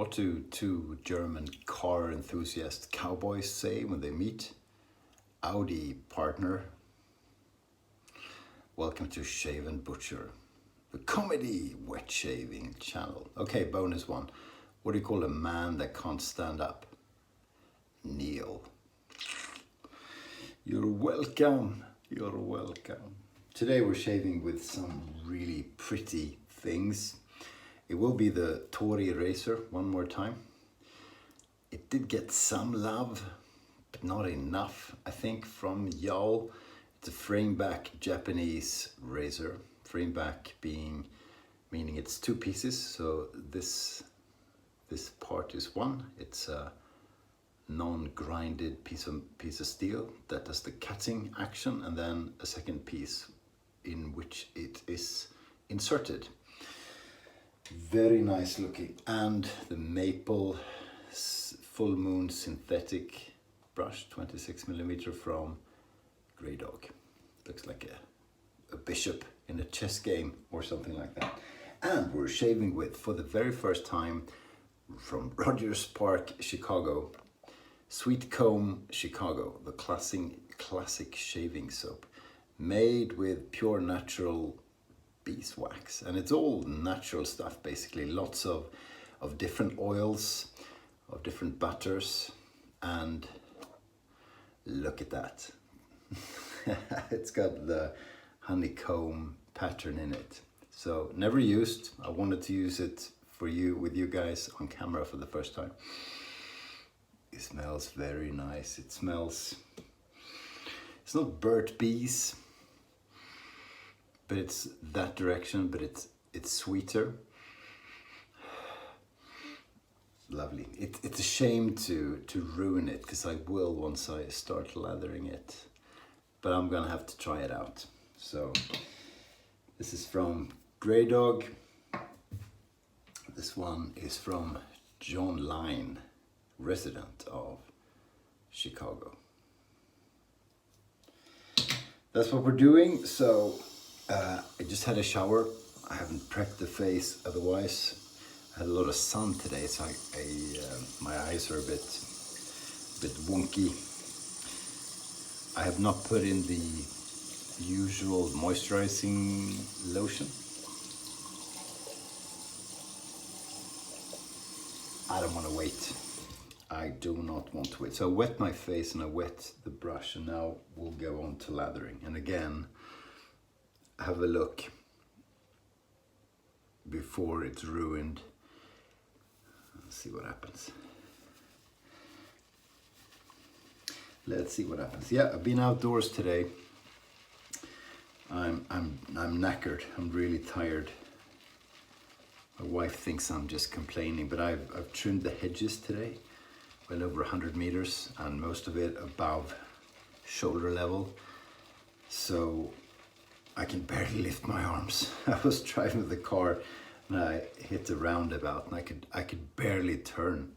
What do two German car enthusiast cowboys say when they meet? Audi, partner. Welcome to Shave&Butcher, the comedy wet shaving channel. Okay, bonus one. What do you call a man that can't stand up? Neil. You're welcome. You're welcome. Today we're shaving with some really pretty things. It will be the Tohri razor one more time. It did get some love, but not enough, I think, from y'all. It's a Frameback Japanese razor. Frameback meaning it's two pieces. So this part is one. It's a non-grinded piece of steel that does the cutting action, and then a second piece in which it is inserted. Very nice looking, and the maple full moon synthetic brush, 26mm from Graydog. Looks like a bishop in a chess game or something like that. And we're shaving with, for the very first time, from Rogers Park, Chicago, Sweet Comb Chicago, the classic shaving soap, made with pure natural beeswax, and it's all natural stuff basically. Lots of different oils, of different butters, and look at that. It's got the honeycomb pattern in it. So never used. I wanted to use it with you guys on camera for the first time. It smells very nice. It's not burnt bees, but it's that direction, but it's sweeter. Lovely. It's a shame to ruin it, because I will once I start lathering it, but I'm gonna have to try it out. So this is from Graydog. This one is from John Line, resident of Chicago. That's what we're doing. So I just had a shower. I haven't prepped the face otherwise. I had a lot of sun today, so my eyes are a bit wonky. I have not put in the usual moisturizing lotion. I don't want to wait. I do not want to wait. So I wet my face and I wet the brush, and now we'll go on to lathering. And again, have a look before it's ruined. Let's see what happens. Let's see what happens. Yeah, I've been outdoors today. I'm knackered. I'm really tired. My wife thinks I'm just complaining, but I've trimmed the hedges today, well over 100 meters, and most of it above shoulder level. So I can barely lift my arms. I was driving the car and I hit the roundabout and I could barely turn.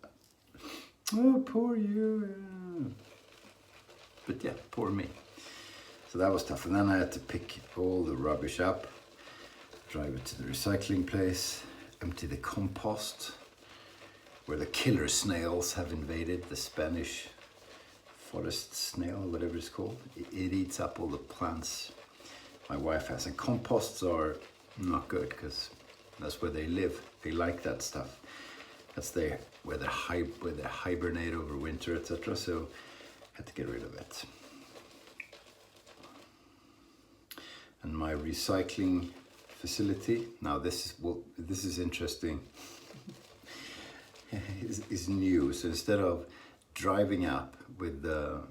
Oh, poor you. But yeah, poor me. So that was tough. And then I had to pick all the rubbish up, drive it to the recycling place, empty the compost where the killer snails have invaded, the Spanish forest snail, whatever it's called. It eats up all the plants my wife has. And composts are not good because that's where they live. They like that stuff. That's where they hibernate over winter, etc. So I had to get rid of it. And my recycling facility, now this is interesting, is new. So instead of driving up with the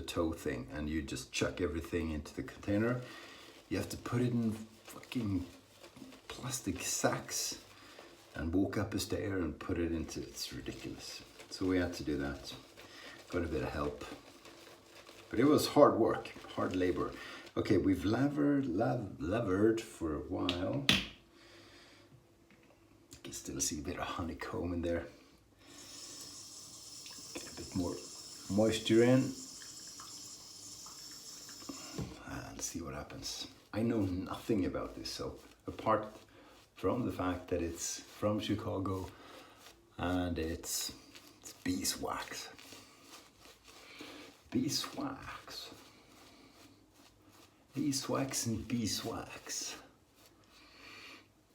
tow thing and you just chuck everything into the container, you have to put it in fucking plastic sacks and walk up a stair and put it into, it's ridiculous. So we had to do that. Got a bit of help, but it was hard work, hard labor. Okay, we've lathered for a while. You can still see a bit of honeycomb in there. Get a bit more moisture in. And see what happens. I know nothing about this soap, apart from the fact that it's from Chicago, and it's beeswax. Beeswax. Beeswax and beeswax.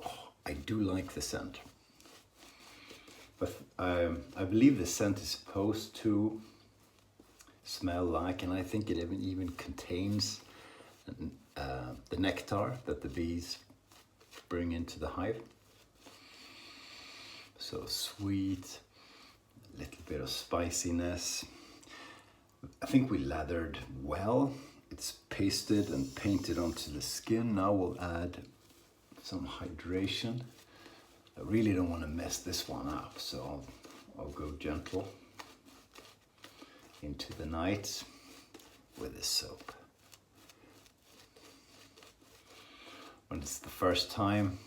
Oh, I do like the scent. But I believe the scent is supposed to smell like, and I think it even contains the nectar that the bees bring into the hive. So sweet, a little bit of spiciness. I think we lathered well. It's pasted and painted onto the skin. Now we'll add some hydration. I really don't want to mess this one up, so I'll go gentle into the night with this soap. When it's the first time,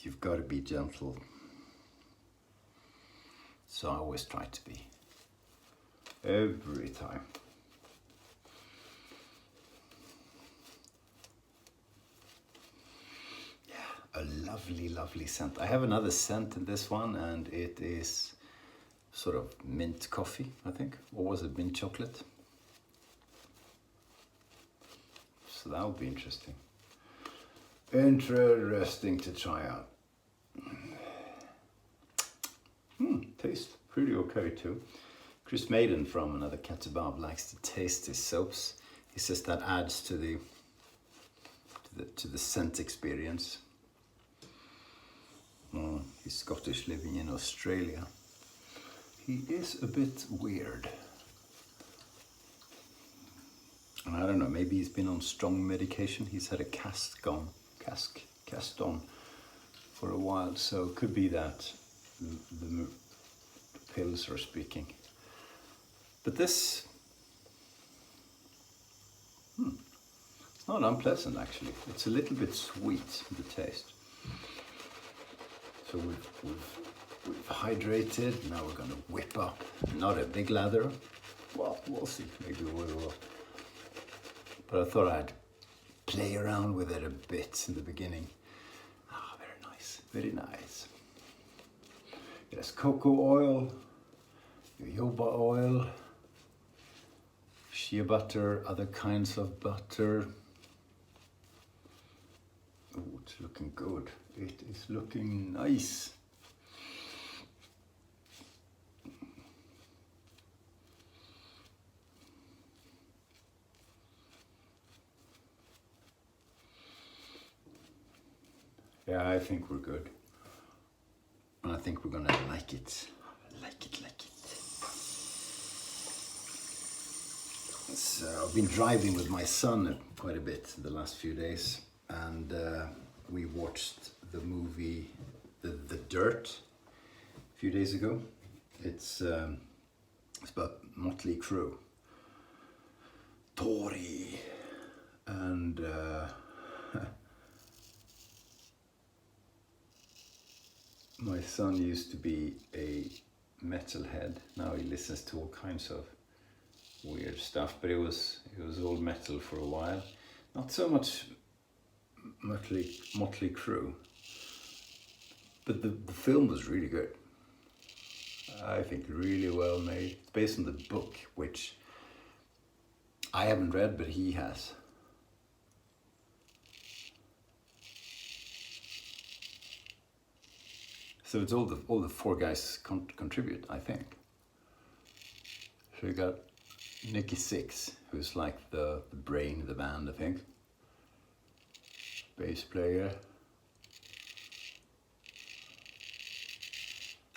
you've got to be gentle. So I always try to be. Every time. A lovely, lovely scent. I have another scent in this one, and it is sort of mint coffee, I think. Or was it mint chocolate? So that would be interesting. Interesting to try out. Tastes pretty okay too. Chris Maiden from Another Cat Above likes to taste his soaps. He says that adds to the scent experience. He's Scottish, living in Australia. He is a bit weird. And I don't know, maybe he's been on strong medication. He's had a cast on for a while, so it could be that the pills are speaking. But this, it's not unpleasant actually. It's a little bit sweet, the taste. So we've hydrated. Now we're going to whip up. Not a big lather. Well, we'll see. Maybe we will. But I thought I'd play around with it a bit in the beginning. Ah, very nice. Very nice. It has cocoa oil, jojoba oil, shea butter, other kinds of butter. Oh, it's looking good. It is looking nice. Yeah, I think we're good. And I think we're gonna like it. Like it. So I've been driving with my son quite a bit the last few days, and we watched the movie The Dirt a few days ago. It's about Motley Crue, Tohri, and my son used to be a metalhead. Now he listens to all kinds of weird stuff, but it was all metal for a while. Not so much Motley Crue, but the film was really good. I think really well made. It's based on the book, which I haven't read, but he has. So it's all the four guys contribute, I think. So you got Nicky Six, who's like the brain of the band, I think. Bass player.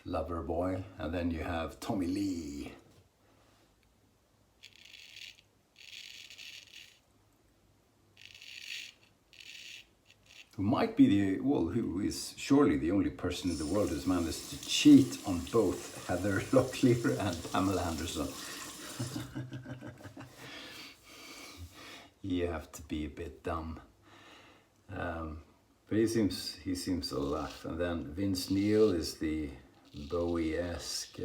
Loverboy, and then you have Tommy Lee. Who might be who is surely the only person in the world who's managed to cheat on both Heather Locklear and Pamela Anderson. You have to be a bit dumb. But he seems a laugh. And then Vince Neil is the Bowie-esque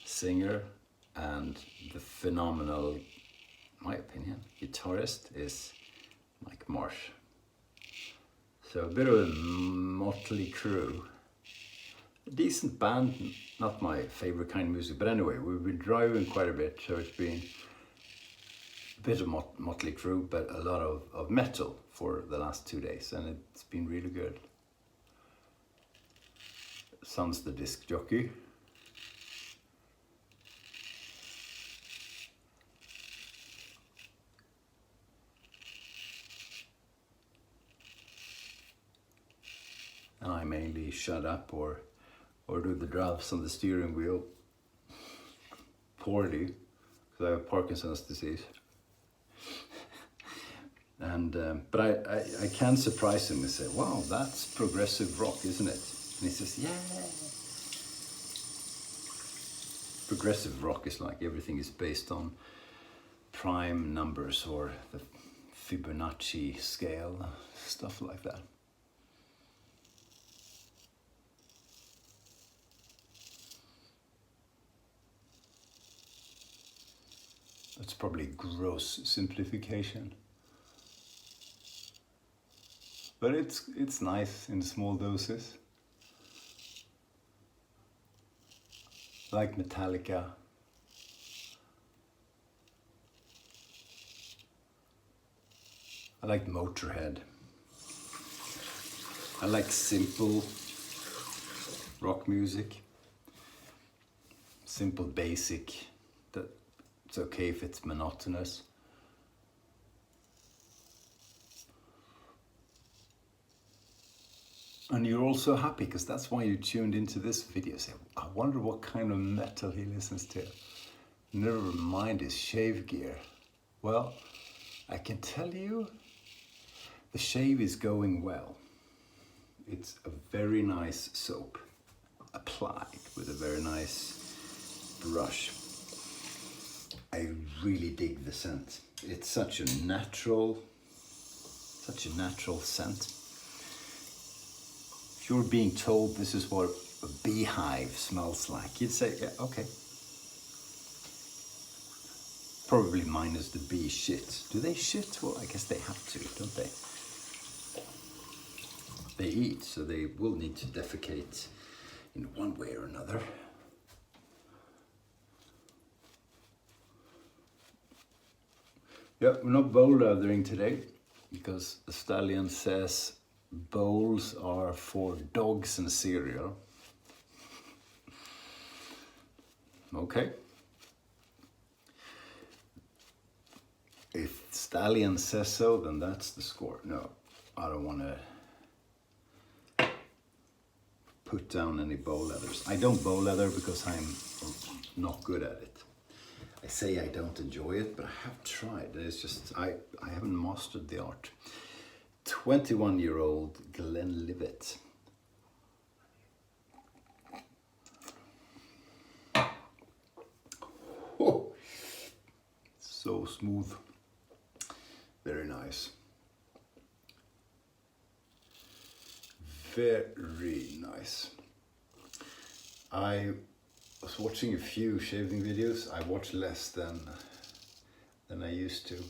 singer, and the phenomenal, in my opinion, guitarist is Mike Marsh. So a bit of a Motley Crue. a decent band, not my favorite kind of music, but anyway, we've been driving quite a bit, so it's been a bit of Motley Crue, but a lot of metal for the last 2 days, and it's been really good. Son's the disc jockey. And I mainly shut up or do the drives on the steering wheel poorly because I have Parkinson's disease. And but I can surprise him and say, wow, that's progressive rock, isn't it? And he says, yeah. Progressive rock is like everything is based on prime numbers or the Fibonacci scale, stuff like that. That's probably gross simplification. But it's nice in small doses. Like Metallica. I like Motorhead. I like simple rock music. Simple, basic. It's okay if it's monotonous. And you're also happy because that's why you tuned into this video. Say, I wonder what kind of metal he listens to. Never mind his shave gear. Well, I can tell you, the shave is going well. It's a very nice soap applied with a very nice brush. I really dig the scent. It's such a natural scent. If you're being told this is what a beehive smells like, you'd say, yeah, okay. Probably minus the bee shit. Do they shit? Well, I guess they have to, don't they? They eat, so they will need to defecate in one way or another. Yeah, we're not bowl lathering today because the stallion says bowls are for dogs and cereal. Okay. If stallion says so, then that's the score. No, I don't want to put down any bowl leathers. I don't bowl leather because I'm not good at it. I say I don't enjoy it, but I have tried. It's just, I haven't mastered the art. 21-year-old Glenlivet. Oh, so smooth. Very nice. Very nice. I was watching a few shaving videos. I watch less than I used to.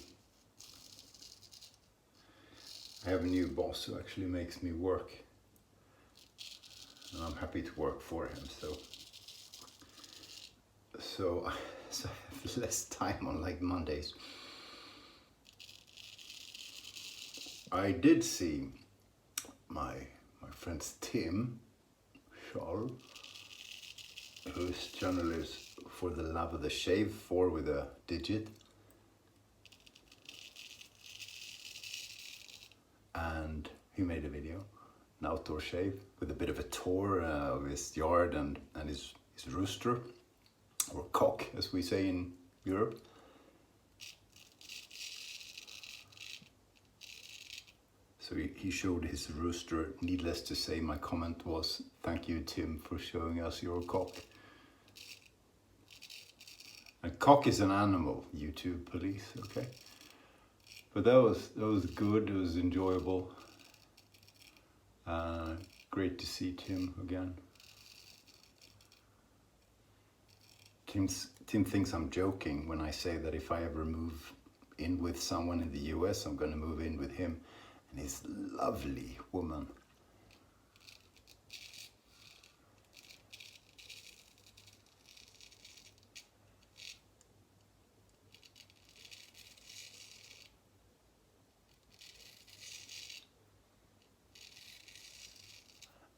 I have a new boss who actually makes me work. And I'm happy to work for him, so I have less time on like Mondays. I did see my friends Tim, Charles, whose channel is For the Love of the Shave, 4 with a digit. And he made a video, an outdoor shave, with a bit of a tour of his yard and his rooster, or cock as we say in Europe. So he showed his rooster. Needless to say, my comment was, thank you Tim for showing us your cock. And cock is an animal, YouTube police, okay? But that was good, it was enjoyable. Great to see Tim again. Tim thinks I'm joking when I say that if I ever move in with someone in the US, I'm gonna move in with him and his lovely woman.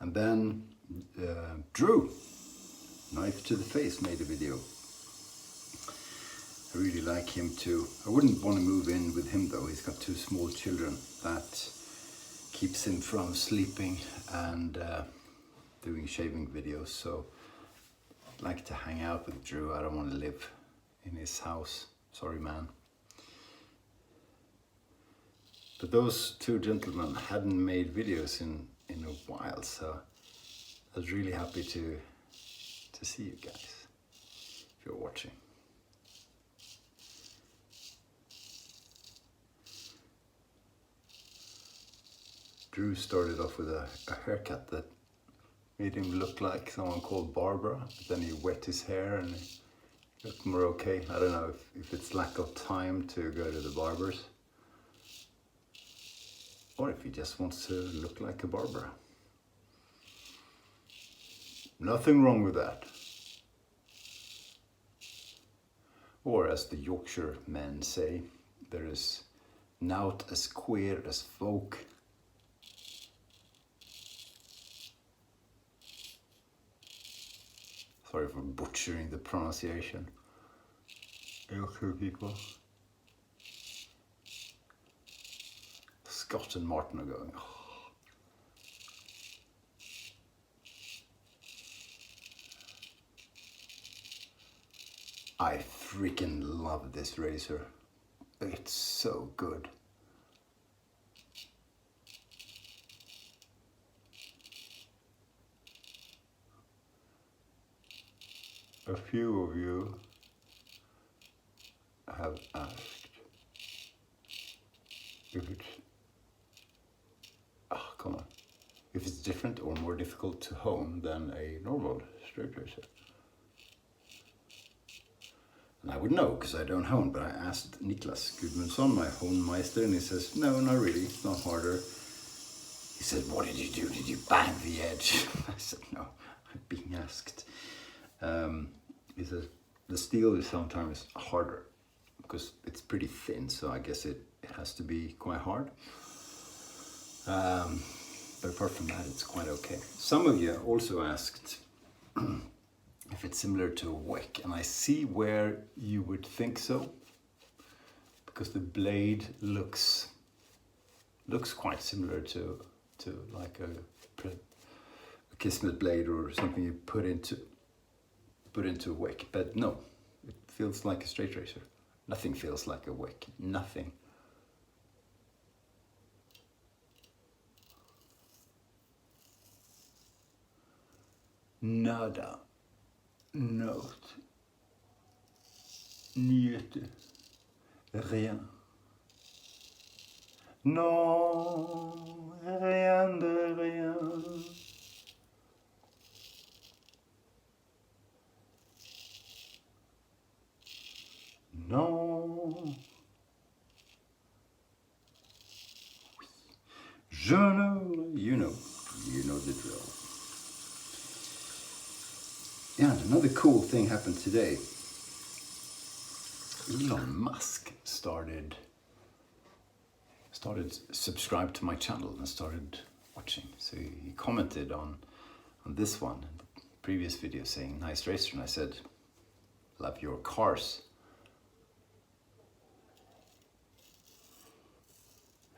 And then Drew, Knife to the Face, made a video. I really like him too. I wouldn't want to move in with him though. He's got 2 small children. That keeps him from sleeping and doing shaving videos. So I'd like to hang out with Drew. I don't want to live in his house. Sorry, man. But those 2 gentlemen hadn't made videos in a while, so I was really happy to see you guys, if you're watching. Drew started off with a haircut that made him look like someone called Barbara, but then he wet his hair and he looked more okay. I don't know if it's lack of time to go to the barbers, or if he just wants to look like a Barbara. Nothing wrong with that. Or as the Yorkshire men say, there is naught as queer as folk. Sorry for butchering the pronunciation. Yorkshire people. Scott and Martin are going, oh. I freaking love this razor. It's so good. A few of you have asked if it's, come on, if it's different or more difficult to hone than a normal straight razor. And I would know because I don't hone, but I asked Niklas Gudmundsson, my Honmeister, and he says, no, not really, it's not harder. He said, what did you do? Did you bang the edge? I said, no, I'm being asked. He says, the steel is sometimes harder because it's pretty thin, so I guess it has to be quite hard. But apart from that, it's quite okay. Some of you also asked if it's similar to a wick, and I see where you would think so, because the blade looks quite similar to like a Kismet blade or something you put into a wick, but no, it feels like a straight razor. Nothing feels like a wick, nothing. Nada. Note. Niet. Rien. Non, rien de rien. Non. Je know, you know the drill. Yeah, and another cool thing happened today. Elon Musk started subscribe to my channel and started watching. So he commented on this one, the previous video, saying nice razor, and I said, love your cars.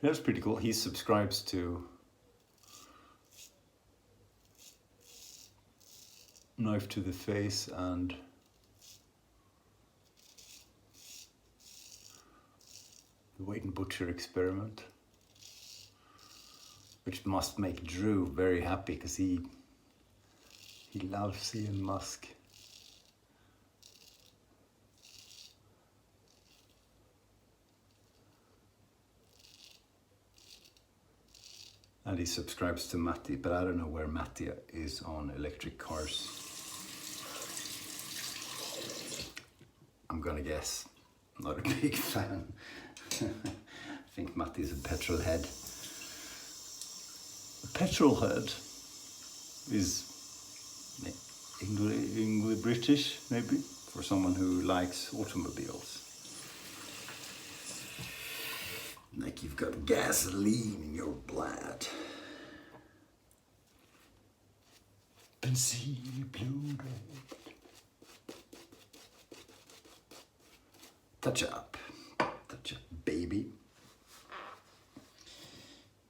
That's pretty cool. He subscribes to Knife to the Face and the Shave&Butcher experiment, which must make Drew very happy because he loves Elon Musk. And he subscribes to Matti, but I don't know where Matti is on electric cars. I'm gonna guess. Not a big fan. I think Matti's a petrol head. A petrol head is English British, maybe, for someone who likes automobiles. Like you've got gasoline in your blood. can see blue red. Touch up, baby.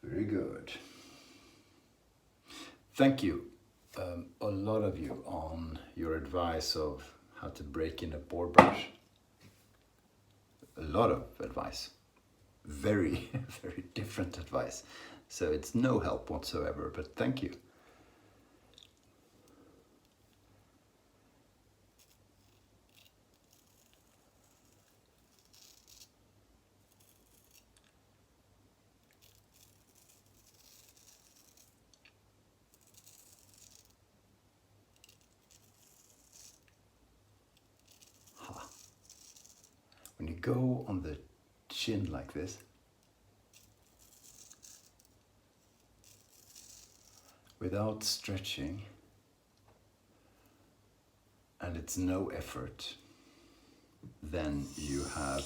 Very good. Thank you, a lot of you, on your advice of how to break in a board brush. A lot of advice. Very, very different advice. So it's no help whatsoever, but thank you. When you go on the chin like this, without stretching, and it's no effort, then you have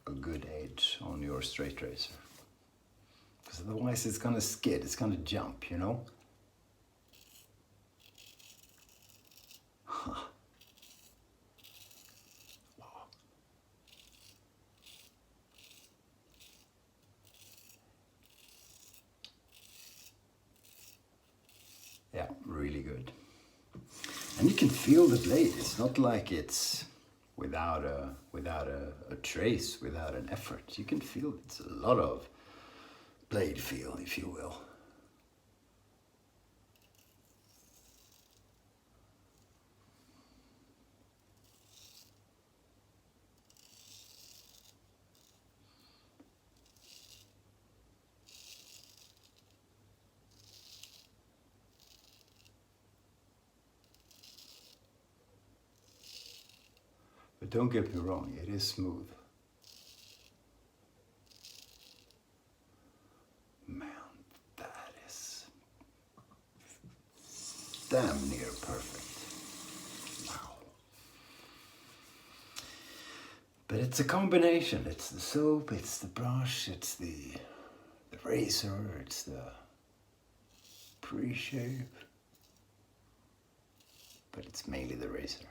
a good edge on your straight razor. Because otherwise it's gonna skid, it's gonna jump, you know? Yeah, really good. And you can feel the blade. It's not like it's without a trace, without an effort. You can feel it's a lot of blade feel, if you will. But don't get me wrong, it is smooth. Man, that is damn near perfect. Wow. But it's a combination. It's the soap, it's the brush, it's the razor, it's the pre-shave. But it's mainly the razor.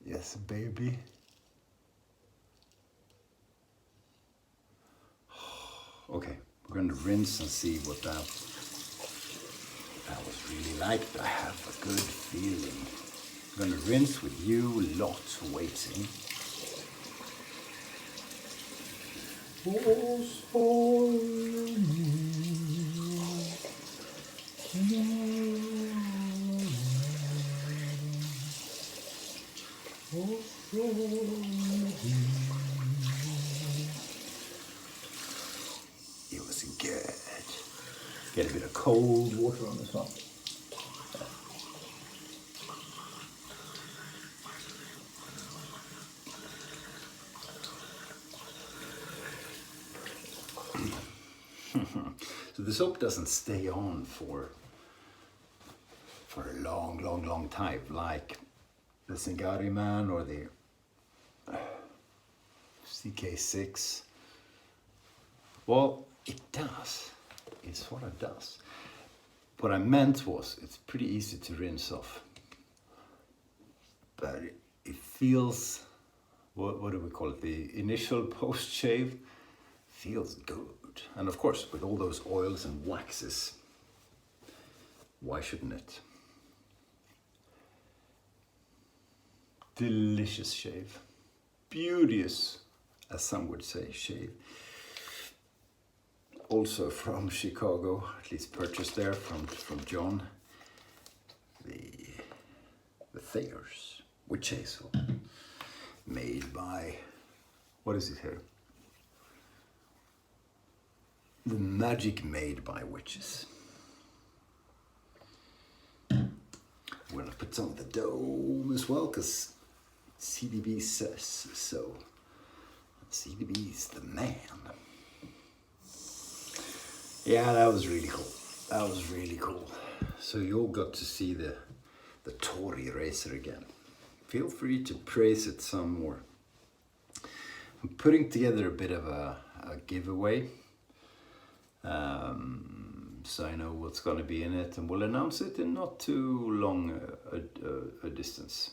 Yes, baby. Okay, we're going to rinse and see what that was really like. But I have a good feeling. I'm going to rinse with you lot waiting. It was good. Get a bit of cold water on this one. So the soap doesn't stay on for a long time, like the Singari Man or the CK6. Well, it does. It's what it does. What I meant was, it's pretty easy to rinse off, but it feels, what do we call it? The initial post-shave feels good. And of course, with all those oils and waxes, why shouldn't it? Delicious shave. Beauteous, as some would say, shave. Also from Chicago, at least purchased there from John. The Thayer's witch hazel, made by, what is it here? The magic made by witches. We're gonna put some of the dome as well, because CDB says so. CDB's the man. Yeah, that was really cool. That was really cool. So you all got to see the Tohri razor again. feel free to praise it some more. I'm putting together a bit of a giveaway, so I know what's going to be in it, and we'll announce it in not too long a distance.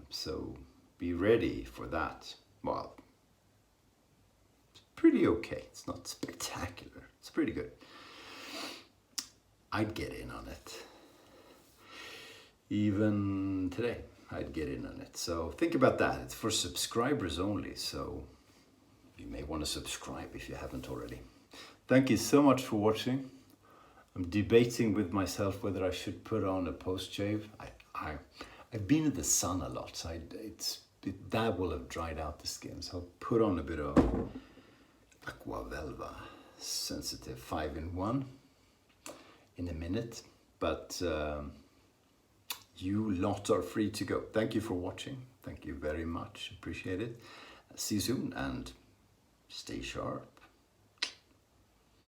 So be ready for that. Well, it's pretty okay. It's not spectacular. It's pretty good. I'd get in on it. Even today, I'd get in on it. So think about that. It's for subscribers only, so you may want to subscribe if you haven't already. Thank you so much for watching. I'm debating with myself whether I should put on a post-shave. I've been in the sun a lot, so that will have dried out the skin. So I'll put on a bit of Aqua Velva Sensitive 5-in-1 in a minute, but you lot are free to go. Thank you for watching. Thank you very much. Appreciate it. See you soon and stay sharp.